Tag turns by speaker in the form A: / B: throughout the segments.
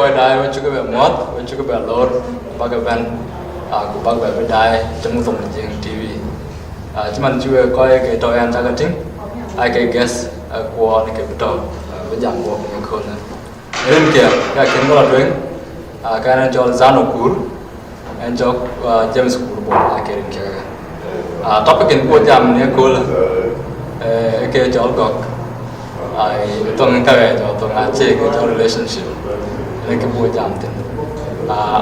A: coi đai với chút cái mod với chút cái load bác cái bên của bác về đai trong một phòng riêng TV chứ mình chưa coi cái trò em targeting ai cái guest của cái trò với dạng của những con này nên kìa cái kiến có là chuyện cái này cho Zano Cool anh cho James Cool bộ ai cái kia topic kiến của jam này cool cái cho gọc ai tuần cái cho tuần anh chơi cái cho relationship nên cái buổi jam tin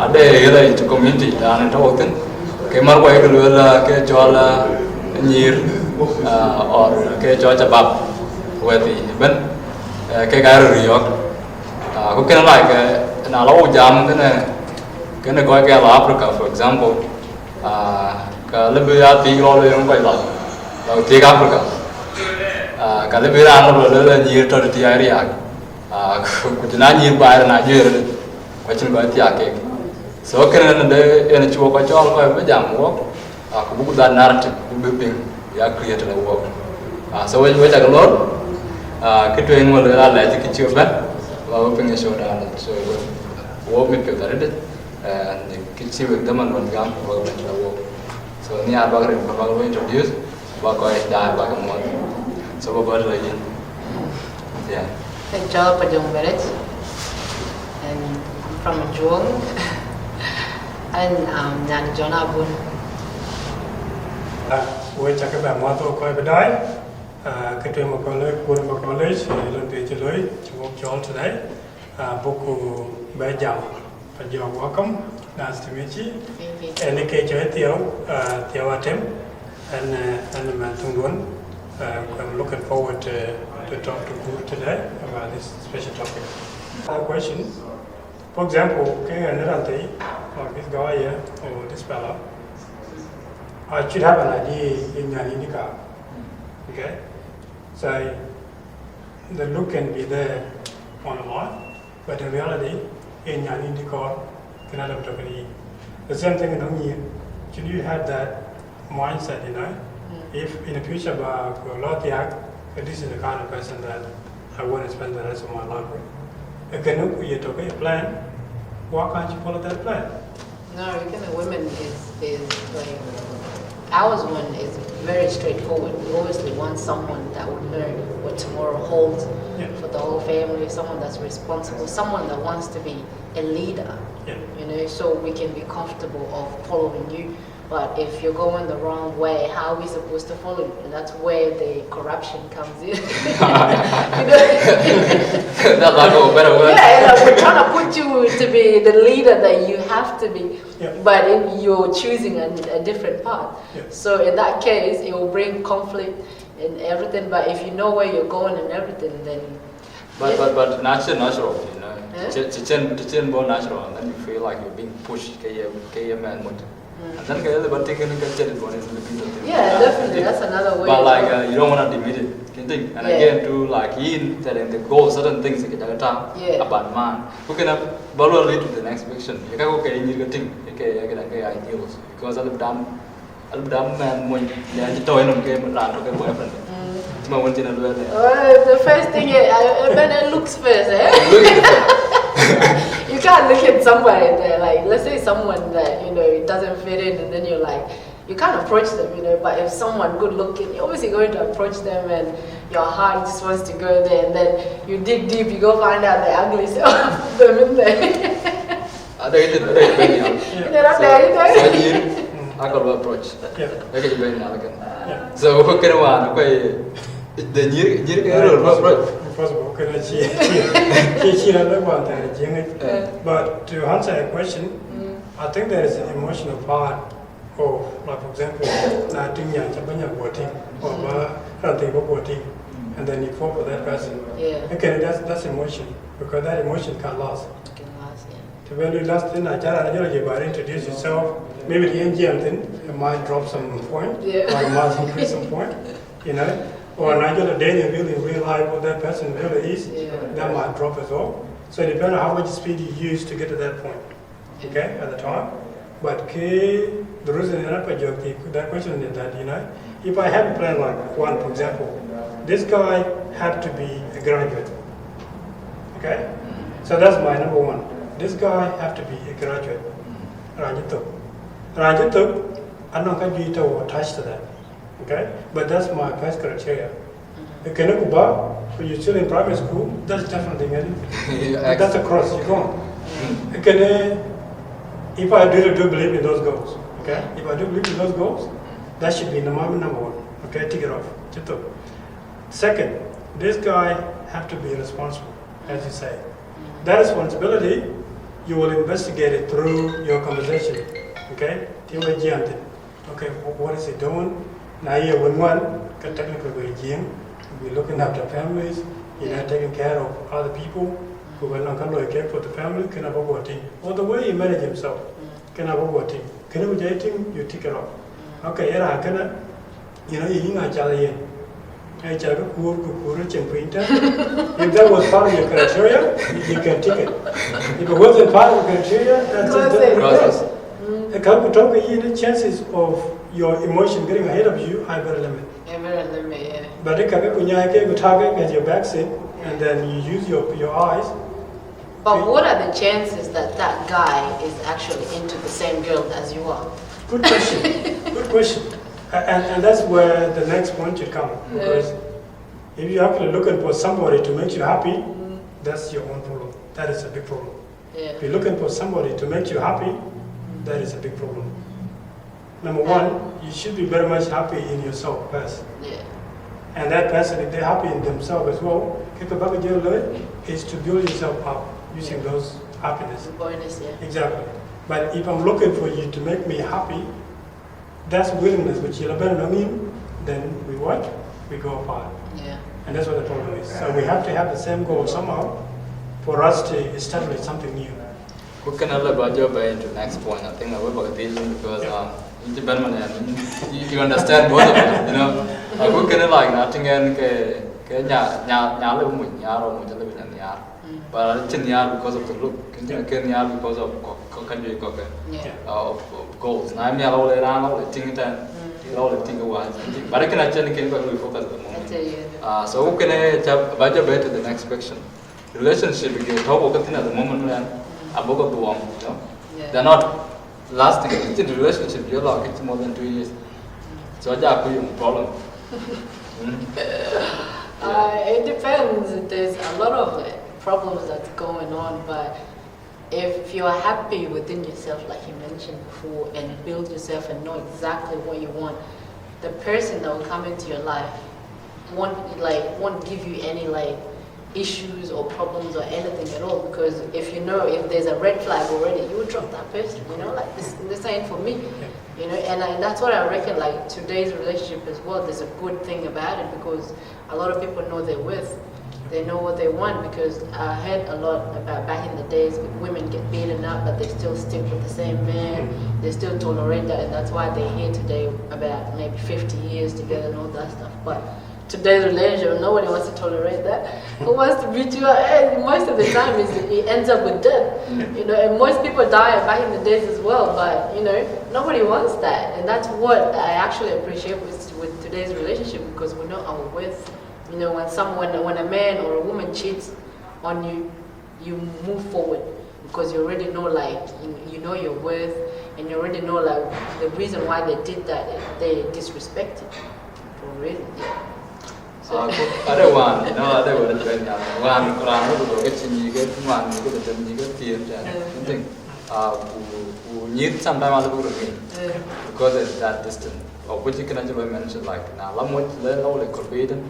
A: ada cái này cho community là nên trong tin cái mar quay cái lừa là cái cho là nyir or cái cho chabab vậy thì bên cái riok có cái này cái nào lâu jam cái này coi cái là Africa for example cái lebih hati kalau yang coi là đầu tiên Africa cái lebih ăn là nyir cho đi area cũng là nyir bài là nyir vậy chứ gọi tiak cái so cái này để anh chụp cái cho coi với jam work cũng bukan narrative building ya create the work so với cái lốt cái chuyện mà là lại cái chưa biết và pengen show đó so work mình phải đấy cái chi việc đó mình gam và mình là work so ni apa cái lo introduce và coi đài và cái món so bao giờ gì yeah
B: cái job ở trong village and from Juang and nhà John Abun
C: với chắc các bạn mua tôi coi bên đấy cái chuyện mà college lần thứ chơi lối chúng tôi cho today buku bây giờ và giờ welcome nice to meet you and cái chơi tiêu attempt and man tung đuôn I'm looking forward to talk to you today about this special topic. Question, for example, cái người nói rằng like this guy here or this fellow. I should have an idea in Dinka. Okay? So the look can be there online, but in reality, in Dinka, cannot have any. The same thing in Onyi. Should you have that mindset, you know? If in the future, this is the kind of person that I want to spend the rest of my life with. Again, you talk a plan. Why can't you follow that plan?
B: No, the women is like ours one is very straightforward. We obviously want someone that would know what tomorrow holds for the whole family, someone that's responsible, someone that wants to be a leader. You know, so we can be comfortable of following you. But if you're going the wrong way, how are we supposed to follow you? And that's where the corruption comes in. You know?
A: That's like a better word.
B: Yeah, like we're trying to put you to be the leader that you have to be, but you're choosing a different path. So in that case, it will bring conflict and everything. But if you know where you're going and everything, then.
A: But natural, you know. It's more natural, and then you feel like you're being pushed. Man, and then
B: yeah, definitely, that's another way.
A: But like you don't want to admit it, and again to like in telling the goal certain things about man, who can follow lead to the next vision. You can okay in your thing, okay ideals because I've done man when you toy them game around to get boyfriend.
B: The first thing it looks first, You can't look at somebody that, like, let's say someone that, you know, it doesn't fit in, and then you're like, you can't approach them, you know, but if someone good looking, you're obviously going to approach them and your heart just wants to go there, and then you dig deep, you go find out the ugly self of them in there. They're not there, you know?
A: I got to approach. So, what can I do? The near approach.
C: Possible, but to answer your question, I think there is an emotional part of, like for example, and then you fall for that person. Okay, that's emotion, because that emotion can last. To when you last thing, I introduce yourself, maybe the NGM thing, it might drop some point, or it might increase some point, you know. Or another day you really realize what that person really is, that might drop as well. So it depends on how much speed you use to get to that point, okay, at the time. But the reason that question is that, you know, if I have a plan like one, for example, this guy had to be a graduate, okay? So that's my number one. this guy have to be a graduate. Rajituk, I'm not going to attach to that. Okay? But that's my first criteria. If you're still in primary school, that's different thing. But that's a cross, you go. If I do believe in those goals, okay? If I do believe in those goals, that should be number one. Okay, take it off. Second, this guy have to be responsible, as you say. That responsibility, you will investigate it through your conversation. Okay? Okay, what is he doing? Now you one, technically we're looking after families, taking care of other people who will not care for the family, or the way he manage himself. You take it off. Okay, if that was part of your criteria, you can take it. If it wasn't part of the criteria, that's a different process. The chances of your emotion getting ahead of you are very limited. But if you target as your backseat, and then you use your eyes.
B: But what are the chances that that guy is actually into the same girl as you are?
C: Good question. Good question. And that's where the next point should come. Because if you're actually looking for somebody to make you happy, that's your own problem. That is a big problem. If you're looking for somebody to make you happy, that is a big problem. Number one, you should be very much happy in yourself first. And that person, if they're happy in themselves as well, is to build yourself up using those happiness. Exactly. But if I'm looking for you to make me happy, that's willingness, which you then we what? We go apart. And that's what the problem is. So we have to have the same goal somehow for us to establish something new.
A: We can only budget into the next point. I think I will about this because you understand both of it, you know. We can like nothing and but it's because of the look, because of goals. And I'm all around all the things that all the things but I can actually focus the moment. So who can I budget better the next question? Relationship because how at the moment when they're not lasting. It's in relationship, you're like it's more than 2 years. So I have a problem.
B: It depends. There's a lot of problems that's going on, but if you're happy within yourself, like you mentioned before, and build yourself and know exactly what you want, the person that will come into your life won't give you any issues or problems or anything at all, because if there's a red flag already, you would drop that person, this ain't for me, and that's what I reckon, today's relationship as well, there's a good thing about it, because a lot of people know their worth, they know what they want, because I heard a lot about back in the days, women get beaten up, but they still stick with the same man, they still tolerate that, and that's why they're here today about maybe 50 years together and all that stuff, but today's relationship, nobody wants to tolerate that. Who wants to beat you up? Most of the time, it ends up with death. And most people die back in the days as well. But nobody wants that, and that's what I actually appreciate with today's relationship, because we know our worth. When when a man or a woman cheats on you, you move forward because you already know you know your worth, and you already know the reason why they did that. They disrespected for a reason.
A: Other one, other one, one get you get one, you get something. Who need some time out of because it's that distant. Or what you can actually mention, now, Lamut, could be them.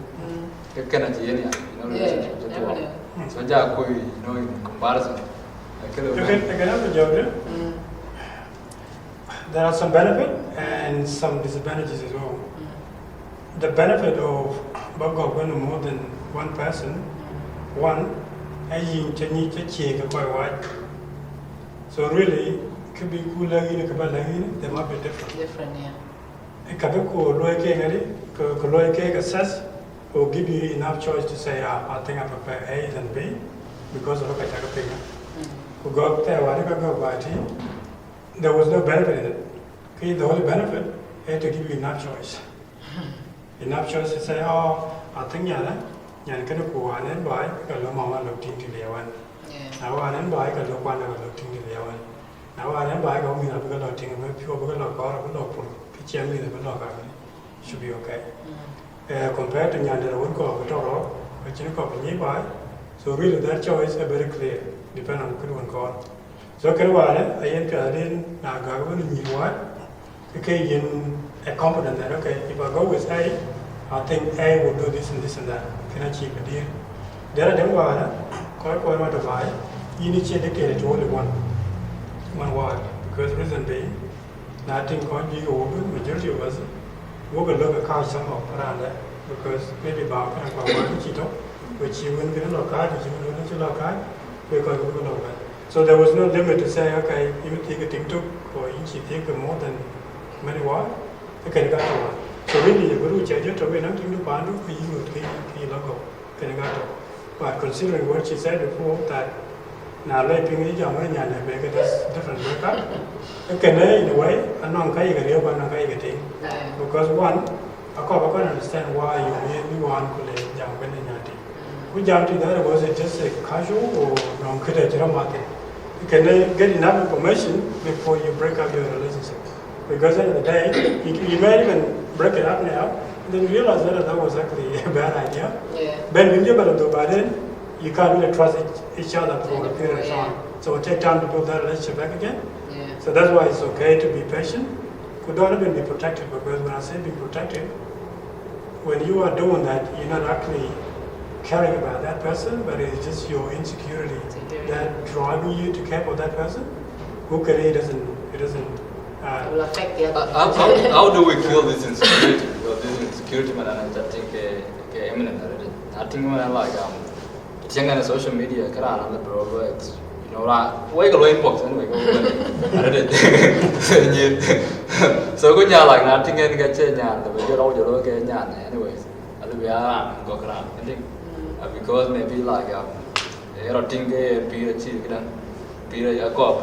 A: You can actually, so, in comparison.
C: There are some benefits and some disadvantages as well. The benefit of when more than one person, so really, could be cooler in a they might be different. A Kabeko assess will give you enough choice to say, I think I prefer A than B because of look at who go up there, there was no benefit in it. The only benefit is to give you enough choice. Enough choice to say, I think Now I am by a look one of looking in the hour. Now I am by going up a lot of pure look or a local pitch and with a lock should be okay. Compared to Yanda would go over Toro, which you copy nearby. So really that choice is very clear, depending on good one call. So Kerwala, I enter in now government in you what? Okay, in a competent that okay, if I go with A, I think A will do this and this and that. Can I achieve a deal? There are them quite what to buy. You need to dedicate to only one word. Because reason being, nothing can be over, majority of us we will look at cars somehow around that. Because maybe about one cheeto, which you wouldn't get a lock card, which you wouldn't get a lock card, because we will know that. So there was no limit to say, okay, you take a thing or you take more than many words, you can get one. So really, you go to change to be nothing to Pandu for you to key logo, Kenegato. But considering what she said before, that now letting the young man and make it different breakup, okay, in a way, I'm not going to one thing. Because one, I can't understand why you really want to let young men in your team. We jumped to that, was it just a casual or non critical market? You can get enough information before you break up your relationship. Because at the end of the day, you may even break it up now, then realize that was actually a bad idea.
B: Yeah.
C: Then when you're going to do by then, you can't really trust each other for a period of time. So it takes time to build that relationship back again.
B: Yeah.
C: So that's why it's okay to be patient. We don't even be protected, because when I say be protected, when you are doing that, you're not actually caring about that person, but it's just your insecurity that driving you to care about that person. Who can it doesn't
B: It will affect the other.
A: How do we kill this insecurity? Because this insecurity, man, I think imminent. I think when I like it's on social media, can I the products, you know, like we go inbox anyway. So good job, like nothing can get changed. The video all you look at, anyways. I think we are go around. I think because maybe like think be a cop,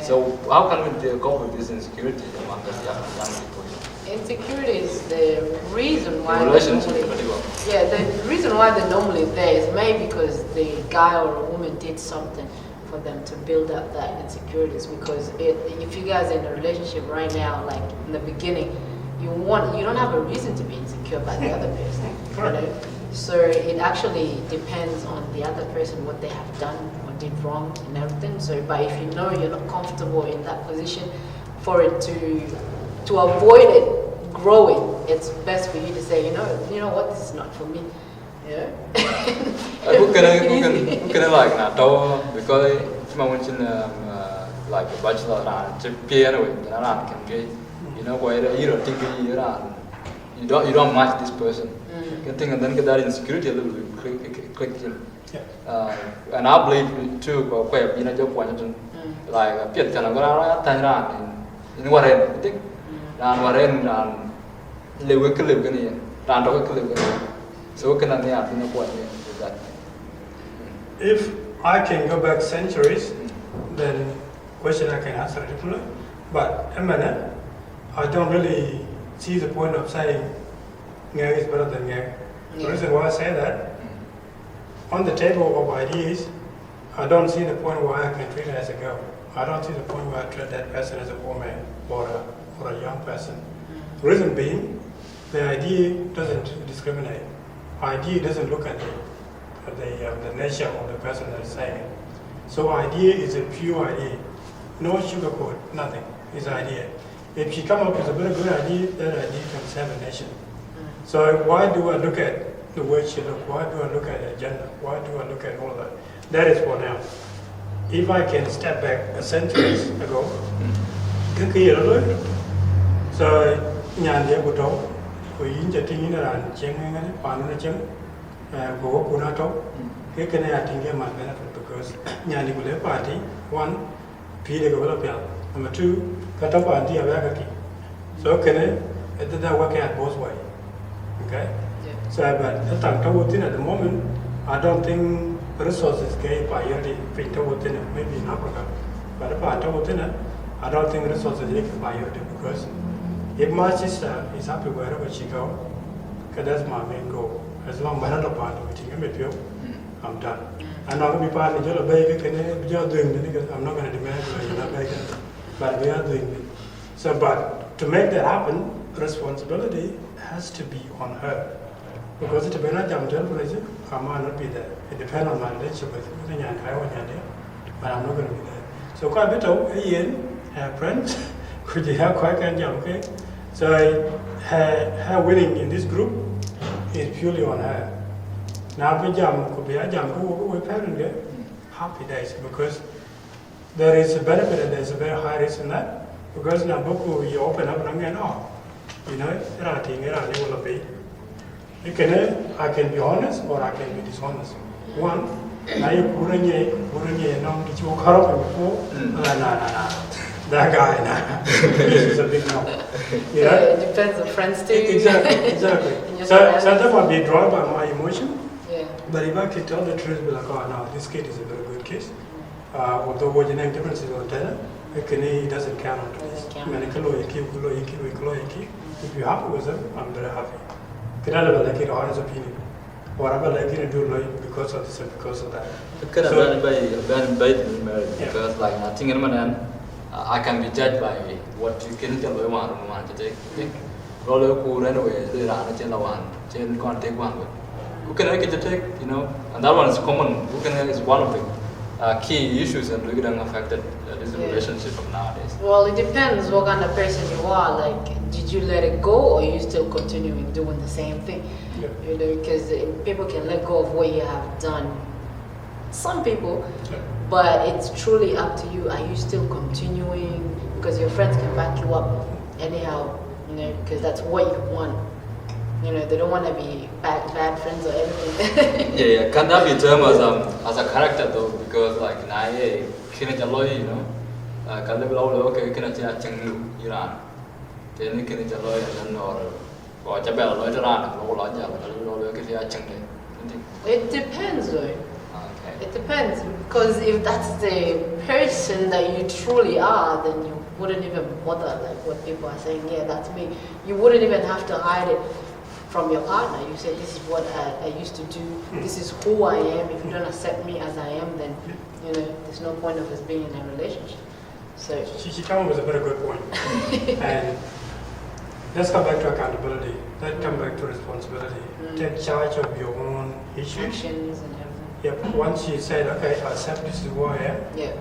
A: So how can we cope with this insecurity among the young people?
B: Insecurity is the reason why
A: the
B: reason why they're normally there is maybe because the guy or a woman did something for them to build up that insecurities. Because if you guys are in a relationship right now, like in the beginning, you don't have a reason to be insecure about the other person. You know? So it actually depends on the other person, what they have done or did wrong and everything. So, but if you know you're not comfortable in that position, for it to avoid it growing, it's best for you to say, you know what, this is not for me. Yeah.
A: Who can I like now? Because I mentioned like a bachelor and piano can get, you know, where you don't think you don't match this person. And then get that insecurity a little bit quick. And I believe too, but you know, just one like a pit kind of in what I think, and what and live with live so can I with that?
C: If I can go back centuries, then question I can answer differently. But I don't really see the point of saying Ngag is better than Ngag. The reason why I say that, on the table of ideas, I don't see the point where I can treat it as a girl. I don't see the point where I treat that person as a woman or a young person. The reason being, the idea doesn't discriminate. Idea doesn't look at the nature of the person that is saying it. So idea is a pure idea. No sugarcoat, nothing. It's idea. If she come up with a very good idea, that idea can save a nation. So why do I look at the way she looks? Why do I look at the agenda? Why do I look at all that? That is for now. If I can step back a centuries ago, so Nyan Yabuto, who injecting in around Cheng and Panunacham, go Kunato, he can think my benefit because Nyan party, one, Peter Govelopia, number two, Katapa and Diabaki. So can it did that work out both ways? Okay?
B: Yeah.
C: So, but at the moment, I don't think resources get priority maybe in Africa. But I don't think resources get priority because if my sister is happy wherever she goes, that's my main goal. As long as I don't want to, I'm done. and I'm going to be part of the bake and you're doing it. I'm not going to demand you're not baking, but we are doing it. So, but to make that happen, responsibility has to be on her. Because it's a better job, I might not be there. It depends on my relationship with but I'm not going to be there. So, quite a bit of Ian, her friends, could you have quite a job, okay? So, her winning in this group is purely on her. Now, we could be a jump, we're parent happy days because there is a benefit and there's a very high risk in that. Because now, you open up and I'm oh, you know, it will be. I can be honest or I can be dishonest. One, I wouldn't know that you were before. That guy, this is a big no.
B: Yeah, it depends on friends too.
C: Exactly. So that might be drawn by my emotion.
B: Yeah.
C: But if I can tell the truth, be like, oh no, this kid is a very good kid. Although what your name differences on tenor, he doesn't count on this. If you're happy with him, I'm very happy. I don't like it honest opinion. Or I like it do because of this and because of that.
A: Because like I think I can be judged by what you can tell me one to take. Roller cool anyway, they ran a channel one, chain can't take one. Who can I get to take, you know? And that one is common. Who can is one of the key issues and we're going to affect this relationship of nowadays.
B: Well, it depends what kind of person you are. Like, did you let it go or are you still continuing doing the same thing?
C: Yeah.
B: You know, because people can let go of what you have done. Some people, but it's truly up to you. Are you still continuing? Because your friends can back you up anyhow, you know, because that's what you want. You know, they don't want to be bad friends or anything.
A: Yeah. Can that be termed as a character though? Because like, you know, can they be okay, can I change you know? Then you can enjoy it or Jabella Lloyd around
B: It depends though.
A: Okay.
B: It depends, because if that's the person that you truly are, then you wouldn't even bother like what people are saying, yeah, that's me. You wouldn't even have to hide it from your partner. You say, this is what I used to do, this is who I am. If you don't accept me as I am, then you know there's no point of us being in a relationship. So
C: she came up with a very good point. And let's come back to accountability. Let's come back to responsibility. Take charge of your own issues.
B: Actions and everything.
C: Yep. Once you said, okay, I accept this is who I am.
B: Yeah.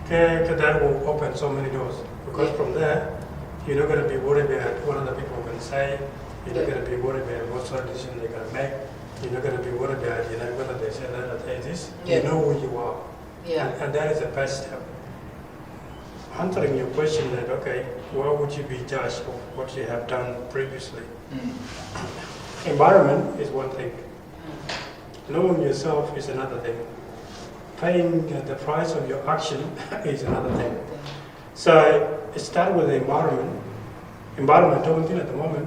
C: Okay, that will open so many doors. Because from there, you're not going to be worried about what other people are going to say. You're not going to be worried about what sort of decision they're going to make. You're not going to be worried about, you know, whether they say that or they this. You know who you are.
B: Yeah.
C: And that is the first step. Answering your question that, okay, why would you be judged of what you have done previously? Environment is one thing. Knowing yourself is another thing. Paying the price of your action is another thing. So it starts with the environment. Environment, don't think at the moment.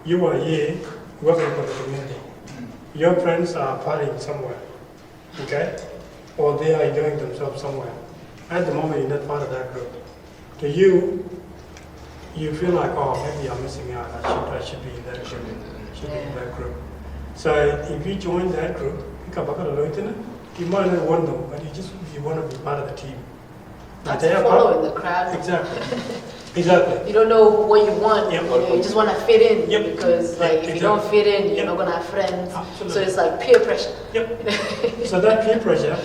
C: You are here working for the community. Your friends are partying somewhere, okay? Or they are enjoying themselves somewhere. At the moment, you're not part of that group. To you, you feel like, oh, maybe I'm missing out. I should be in that group. Should be in that group. So if you join that group, you might not want them, but you want to be part of the team.
B: Not to follow in the crowd.
C: Exactly.
B: You don't know what you want.
C: Yep.
B: You know, you just want to fit in because, like, if you don't fit in, you're not gonna have friends.
C: Absolutely.
B: So it's like peer pressure.
C: Yep. So that peer pressure,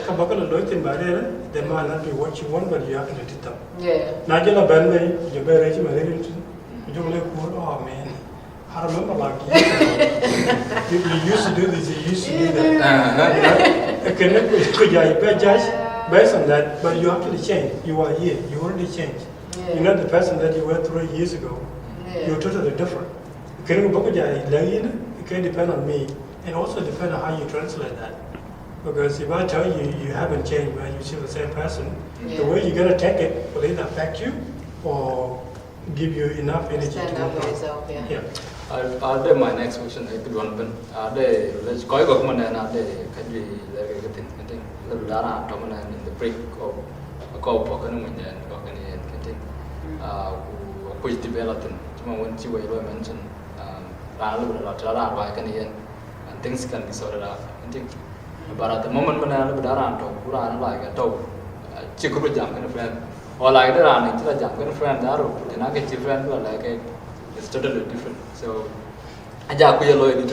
C: they might not be what you want, but you have to let it down.
B: Yeah.
C: Now you're very oh man, I remember like you used to do this, you used to do that. You judge based on that, but you actually change. You are here, you already changed. You're not the person that you were 3 years ago. You're totally different. It can depend on me, and also depend on how you translate that. Because if I tell you you haven't changed, but you're still the same person, the way you're gonna take it will either affect you or give you enough energy
B: Stand
C: to
B: up
C: move
B: for
C: on.
B: yourself, yeah.
A: Are they my next question? I could one. Are they? Let's go and are they? Can we like a thing? I think the Lara Tomana in the break of a co pocket and which developed when you were mentioned, and things can be sorted out. I think But at the moment when I live around talk, like a talk, chicken jam kind of friend, or like the running to a jam kind of friend, then I get different, but like it's totally different. So I just put a lawyer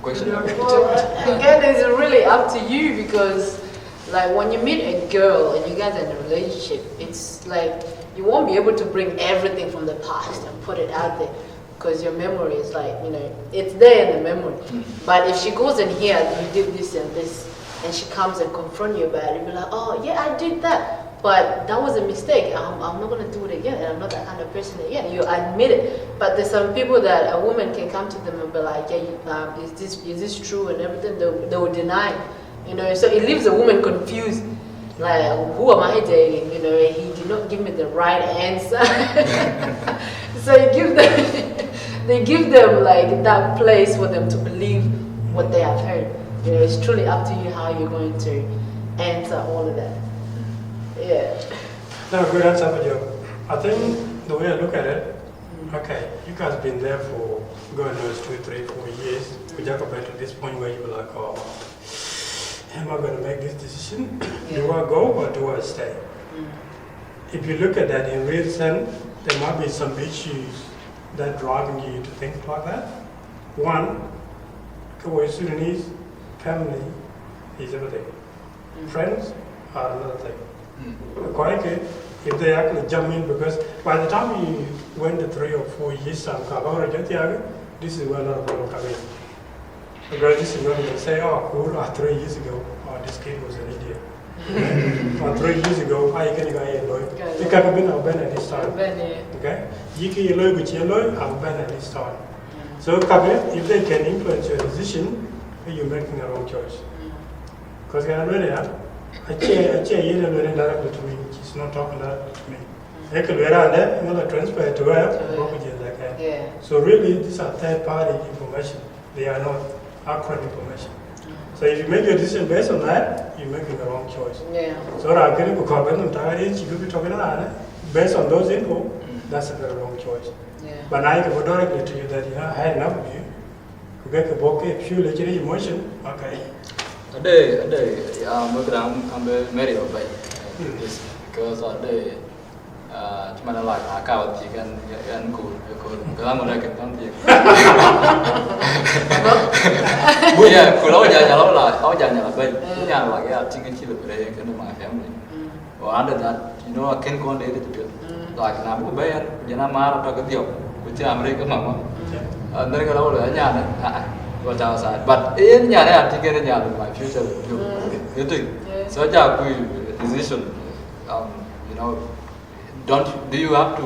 A: question.
B: Well, again, it's really up to you because, like, when you meet a girl and you guys are in a relationship, it's like you won't be able to bring everything from the past and put it out there because your memory is like, it's there in the memory. But if she goes in here, you did this and this, and she comes and confront you about it, you'll be like, oh, yeah, I did that. But that was a mistake. I'm not going to do it again, and I'm not that kind of person again. You admit it. But there's some people that a woman can come to them and be like, yeah, is this true and everything? They will deny. So it leaves the woman confused. Like, who am I dating? He did not give me the right answer. So they give them like that place for them to believe what they have heard. It's truly up to you how you're going to answer all of that. Yeah.
C: No, good answer for you. I think the way I look at it, okay, you guys been there for God knows 2, 3, 4 years. We just got to this point where you were like, oh, am I going to make this decision? Do I go or do I stay? If you look at that in real sense, there might be some issues that driving you to think like that. One, Sudanese family is everything. Friends are another thing. If they actually jump in, because by the time you went to 3 or 4 years, this is where a lot of people come in. Because this is when they say, oh, cool, 3 years ago, oh, this kid was an idiot. Or 3 years ago, I can't go ahead. You can't be at this time. Okay? You can't look at your I've been at this time. So, if they can influence your decision, you're making the wrong choice. Because I can't directly to me. She's not talking directly to me. I could wear another transfer to her. So really, these are third-party information. They are not accurate information. So if you make your decision based on that, you're making the wrong choice. So I'm going to go you could be talking about it. Based on those info, that's a very wrong choice. But now you can go directly to you that I had enough of you. You get a bouquet, pure emotion, okay.
A: A day, I'm married by this because a day, man, like I can't think and cool because I'm not going to think. Yeah, cool. All like I think it's my family. Or under that, I can't go on daily to it. Like I'm a bear, talk a deal, which I'm making mama. And then go over what outside. But in Yana, I think in my future, you think. So, decision, do you have to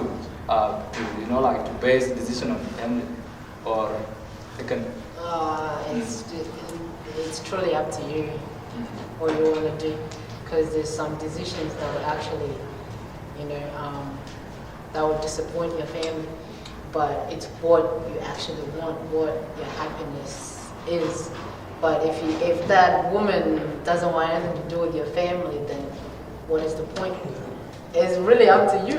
A: like to base decision on family or second?
B: It's truly up to you what you want to do, because there's some decisions that would actually, that would disappoint your family. But it's what you actually want, what your happiness is. But if that woman doesn't want anything to do with your family, then what is the point? It's really up to you.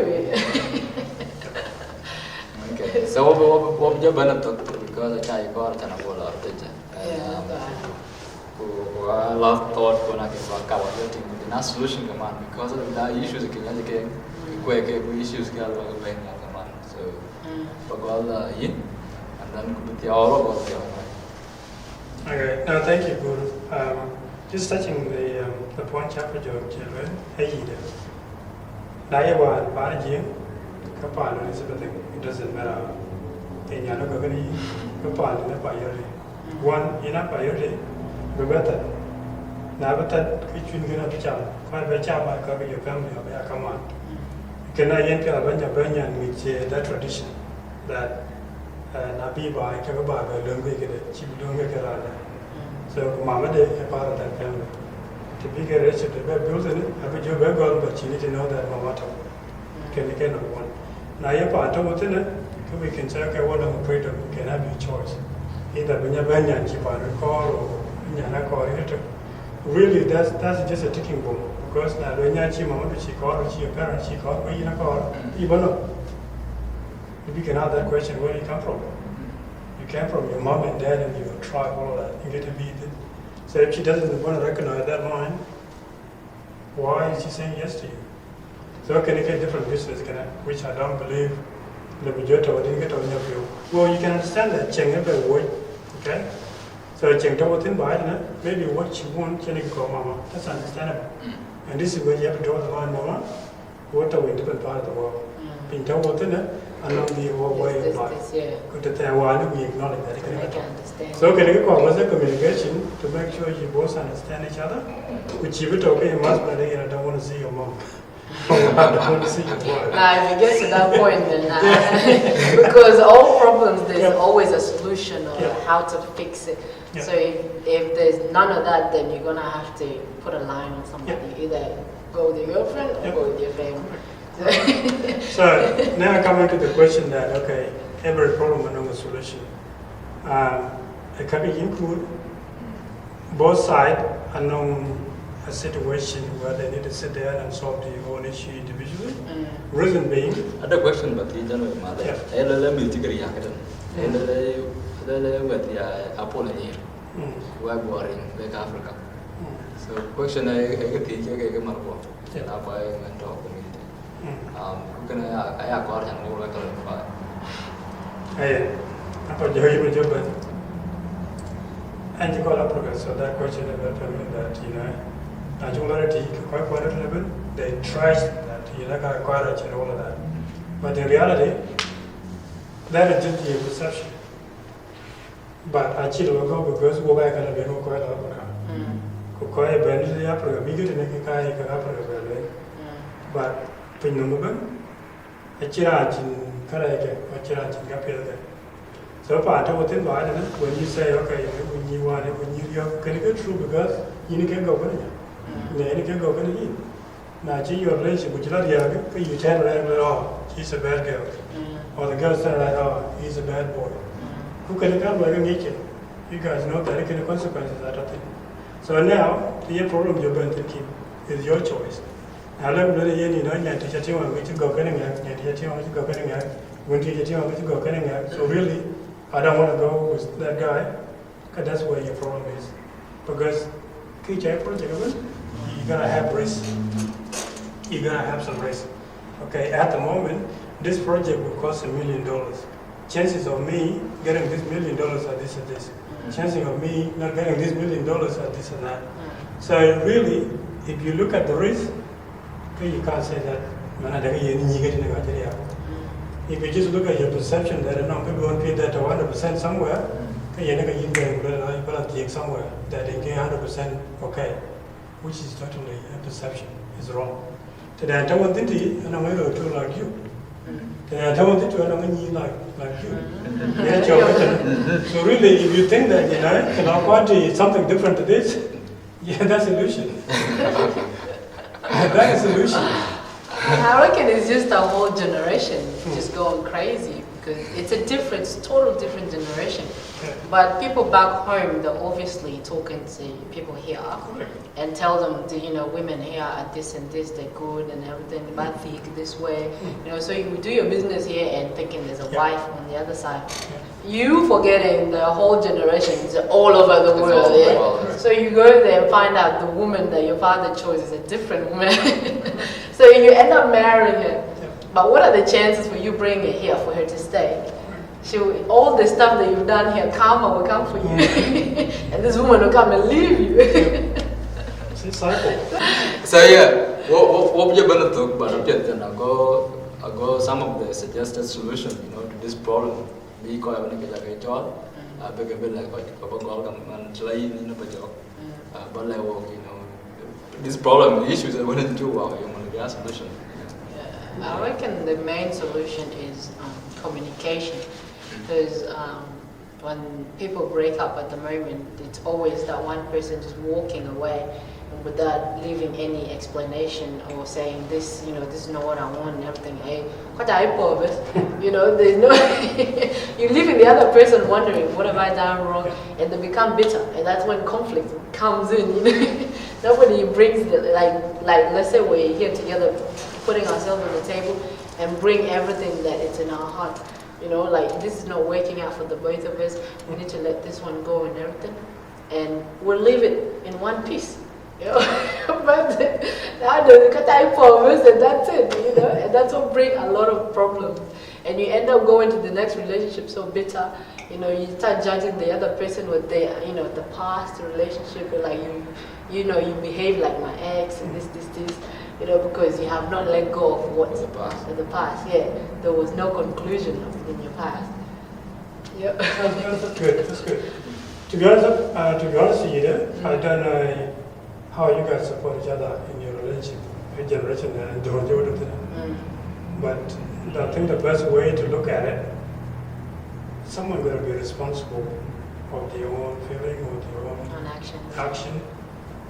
A: Okay. So what you benefit because I got a whole lot of attention. I love thought when I get back out the solution command because of the issues again, quick issues get command. So and then the all of
C: Okay, no, thank you, Guru. Just touching the point chapter of children, it doesn't matter. One, in a priority, the better. Never kitchen gonna be charmed. Quite by charm, I cover your family of your command. Can I enter a Banyan with that tradition that Nabiba, Kagaba, don't make it, she don't make it around. So, Mama, they are part of that family. To be a rich, the bed built in it, I put your bed on, but you need to know that Mama can get number one. Now, you're part of it, we can say, okay, what I'm afraid of, you can have your choice. Either when you're Banyan, you can call or Yana call it. Really, that's just a ticking bomb. Because now, when you're Mama, she called, or she your parents, she called, or you call, even though. If you can ask that question, where do you come from? You came from your mom and dad and your tribe, all that. You get to be So if she doesn't want to recognize that line, why is she saying yes to you? So can you get different business, which I don't believe the majority didn't get on your view. Well, you can understand that Cheng have a word, okay? So Cheng told within by maybe what she wants, she go mama. That's understandable. And this is where you have to draw the line, mama. What are we in different part of the world? Being told within it, along the whole way of life. Good to tell why we acknowledge that.
B: I can understand.
C: So can you go with the communication to make sure you both understand each other? Which you would okay, you must, but I don't want to see your mom. I don't want to see your wife.
B: Now, if you get to that point, then because all problems, there's always a solution or how to fix it. So if there's none of that, then you're gonna have to put a line on somebody. Either go with your girlfriend or go with your family.
C: So now coming to the question that okay, every problem has a solution. It can be include both sides unknown a situation where they need to sit down and solve the whole issue individually. Reason being,
A: ada question but he don't know mother. Ele military yakatan. Ele with the Apollo web warring like Africa. So question I get the marco. Apa yang mentor community. Bukan ayah kau yang orang kalau
C: apa jauh berjumpa. And you call Africa, so that question about that they trash that, and all of that. But in reality, that is just your perception. But I chill go because go back and be no quite Africa. Kukai Bentley Africa, bigger than Africa. But Pinumuban, a chiraj in Karaka, a chiraj in Capilla. So part of it when you say, okay, when you want it, when you can get through because you can go with it. You can go with it. Now, your relationship with your you tell her, oh, he's a bad girl. Or the girl said, oh, he's a bad boy. Who can come like a nature? You guys know that the consequences out of it. So now, the problem you're going to keep is your choice. Now, let me really know that teacher to go getting out, to go getting out, when teacher to go getting out. So really, I don't want to go with that guy, because that's where your problem is. Because KJ project, you're going to have risk. You're going to have some risk. Okay, at the moment, this project will cost $1 million. Chances of me getting this $1 million are this and this. Chances of me not getting this $1 million are this and that. So really, if you look at the risk, you can't say that. If you just look at your perception that people won't pay that 100% somewhere, you're not going somewhere that they get 100% okay, which is totally a perception. It's wrong. Today I don't want to and I'm going to do like you. Today I don't want to and I'm going to like you. So really, if you think that in our party is something different to this, that's illusion. That is illusion.
B: I reckon it's just a whole generation just going crazy because it's a total different generation. But people back home, they're obviously talking to people here and tell them, women here are this and this, they're good and everything, but think this way. So you do your business here and thinking there's a wife on the other side. You forgetting the whole generation is all over the world. So you go there and find out the woman that your father chose is a different woman. So you end up marrying her. But what are the chances for you bringing her here for her to stay? All the stuff that you've done here, karma will come for you. And this woman will come and leave you.
C: It's a cycle.
A: So what you're going to talk about, I go some of the suggested solution, to this problem. We call it a job. I beg a bit like a and train but this problem, the issues that went into our solution.
B: I reckon the main solution is communication. Because when people break up at the moment, it's always that one person just walking away without leaving any explanation or saying this, this is not what I want and everything. Hey, what I there's no. You're leaving the other person wondering, what have I done wrong? And they become bitter, and that's when conflict comes in. Nobody brings like let's say we're here together, putting ourselves on the table and bring everything that is in our heart. Like this is not working out for the both of us. We need to let this one go and everything. and we'll leave it in one piece. You know? But now the type promise and that's it, you know, and that's what brings a lot of problems. And you end up going to the next relationship so bitter, you know, you start judging the other person with their, you know, the past relationship, like you know, you behave like my ex and this, you know, because you have not let go of what's the past. Yeah, there was no conclusion in your past. Yeah.
C: That's good. That's good. To be honest with you, I don't know how you guys support each other in your relationship, generation and but I think the best way to look at it, someone going to be responsible of their own feeling or their own action.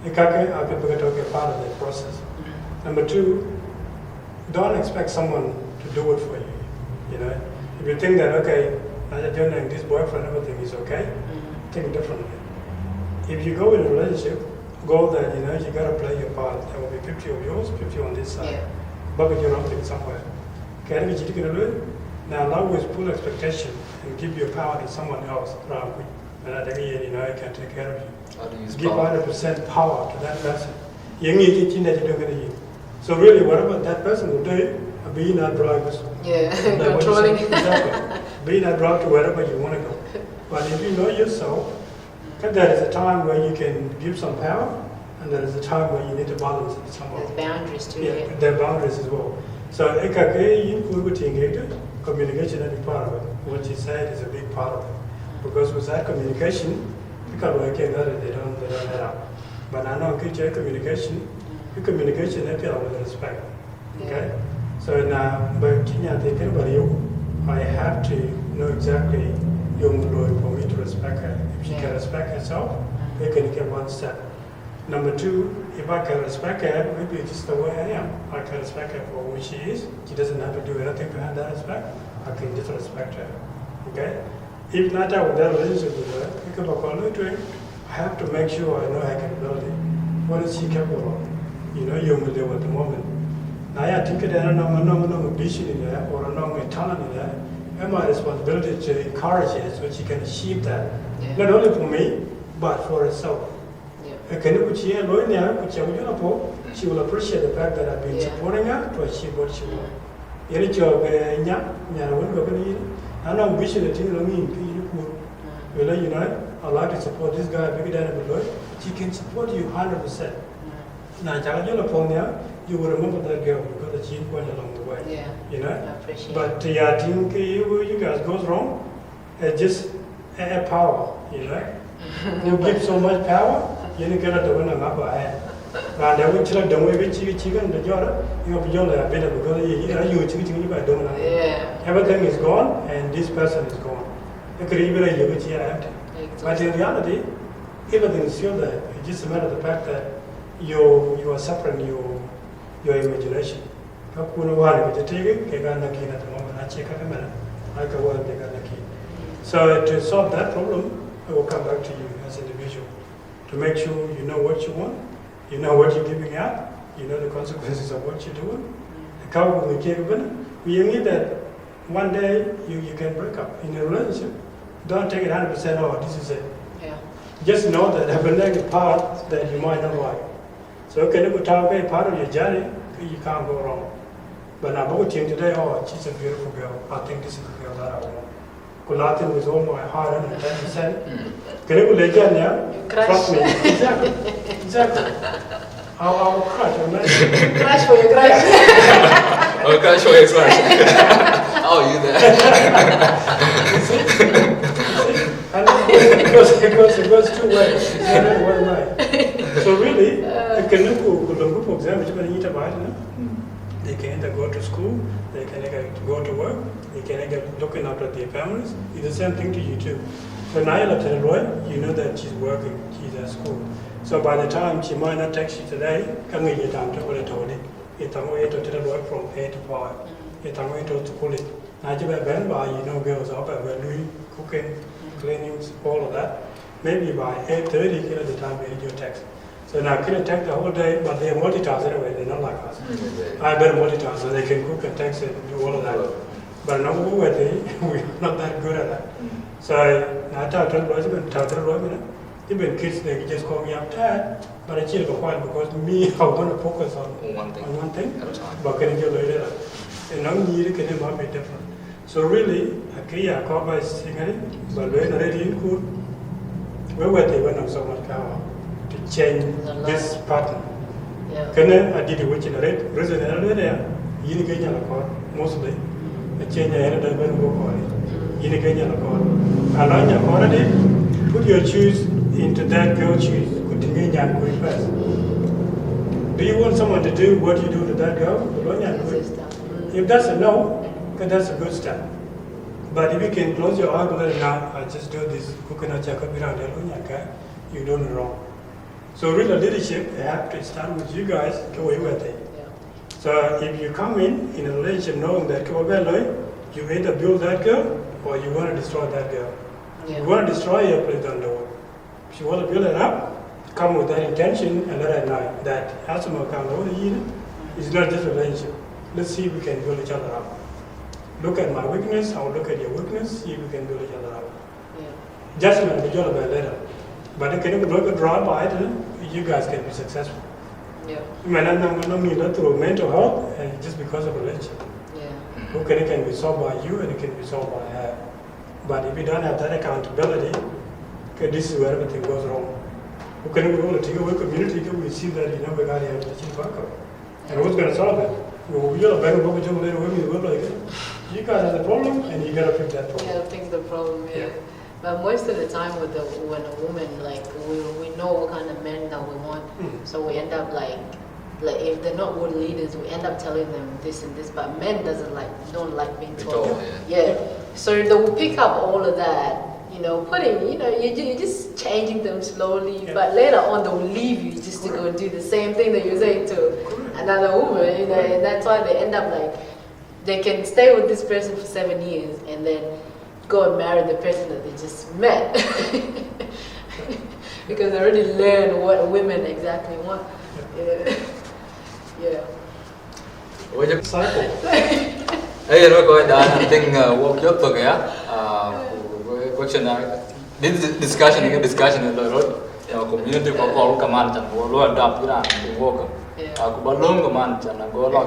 C: You can't be part of the process. Number two, don't expect someone to do it for you. You know, if you think that okay, this boyfriend, everything is okay, think differently. If you go in a relationship, go that you know you gotta play your part. There will be 50 of yours, 50 on this side. But you're not playing somewhere. Can you get it? Now always pull expectation and give your power to someone else around you. And I think you know I can take care of you.
A: How do you use
C: Give
A: power?
C: 100% power to that person. So really, whatever that person will do, be not drivers.
B: Yeah, controlling.
C: Exactly. Be not drive to wherever you want to go. But if you know yourself, there is a time where you can give some power, and there is a time where you need to balance it somehow.
B: There's boundaries too.
C: Yeah, there are boundaries as well. So communication is a big part of it. What you said is a big part of it. Because without communication, people work they don't head up. But I know communication is with respect. Okay? So now, but I have to know exactly for me to respect her. If she can respect herself, we can get one step. Number two, if I can respect her, maybe it's just the way I am. I can respect her for who she is. She doesn't have to do anything to have that respect. I can just respect her. Okay? If not with that relationship with her, I have to make sure I know her capability. What is she capable of? You know, you're with her at the moment. Now, I think that I don't know ambition in there or no talent in there. And my responsibility to encourage her so she can achieve that. Not only for me, but for herself. She will appreciate the fact that I've been supporting her to achieve what she wants. I know ambition is you know, I'd like to support this guy, she can support you 100%. Now, you will remember that girl because she went along the way. You know? But I think you guys goes wrong. Just add power, you know? You give so much power, you don't get the one on upper hand. And I will tell them, we chicken, the jar, you know, beyond a bit because you chicken by doing everything is gone and this person is gone. You could even empty. But in reality, everything is still there. It's just a matter of the fact that you are suffering your imagination. So to solve that problem, I will come back to you as an individual to make sure you know what you want, you know what you're giving out, you know the consequences of what you're doing. We need that one day you can break up in a relationship. Don't take it 100%, oh, this is it. Just know that there will be parts that you might not like. So can you tell part of your journey, you can't go wrong. But now about him today, oh, she's a beautiful girl. I think this is the girl that I want. Nothing with all my heart and 10%. Can you let trust me. Exactly. I'll crush your man.
B: Crush for your crush.
A: Oh, crush for your crush. Oh, you there?
C: And it goes two ways. It's not only one way. So really, for example, they can either go to school, they can either go to work, they can either looking after their families. It's the same thing to you too. So now you know that she's working, she's at school. So by the time she might not text you today, from 8 to 5. To school. Now you know girls up and doing cooking, cleaning, all of that. Maybe by 8:30 the time you read your text. So now can take the whole day, but they multitask anyway, they're not like us. I better multitask so they can cook and text and do all of that. But no, we're not that good at that. So now Even kids, they just call me up, Dad, but I chill for a while because me, I want to focus on one thing. But can you later? And I'm needed can be different. So really, I can't cover singing, but when I ready in good, where were they when I'm so much power to change this pattern? Can I did it which in a red resident there, you get your record mostly. I change the head of the book. You get your record. Along your quality, put your shoes into that girl shoes. First. Do you want someone to do what you do to that girl? If that's a no, then that's a good step. But if you can close your eyes and let it now, I just do this coconut check up around there, you're doing it wrong. So real leadership, I have to start with you guys, go away with it. So if you come in a relationship knowing that you either build that girl or you want to destroy that girl. If you want to destroy her, please don't do it. If you want to build it up, come with that intention and let her know that as a it's not just a relationship. Let's see if we can build each other up. Look at my weakness, I'll look at your weakness, see if we can build each other up. Judgment will be job by later. But if you can draw by it, you guys can be successful. You might not mean that through mental health and just because of relationship. It can be solved by you and it can be solved by her. But if you don't have that accountability, this is where everything goes wrong. We can go to your community, we see that we got to and who's going to solve it? You guys have the problem and you got to fix that problem.
B: You got to fix the problem, But most of the time when a woman, like, we know what kind of men that we want, so we end up like if they're not good leaders, we end up telling them this and this, but men don't like being told. So they will pick up all of that, you're just changing them slowly, but later on they will leave you just to go do the same thing that you're saying to another woman, and that's why they end up like, they can stay with this person for 7 years and then go and marry the person that they just met. Because they already learned what women exactly want.
A: Cycle. Hey, I think what you're talking question this discussion a lot community ko ko kaman chan ko lo adapt ira ko work ko balom kaman chan go lo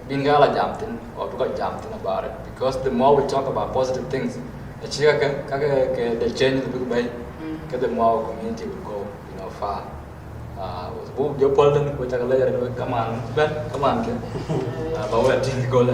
A: binga la jamtin or to jamtin about it, because the more we talk about positive things the change the big way, the more community will go far. Wo yo polden ko ta la ya come on ke ba wa tin go la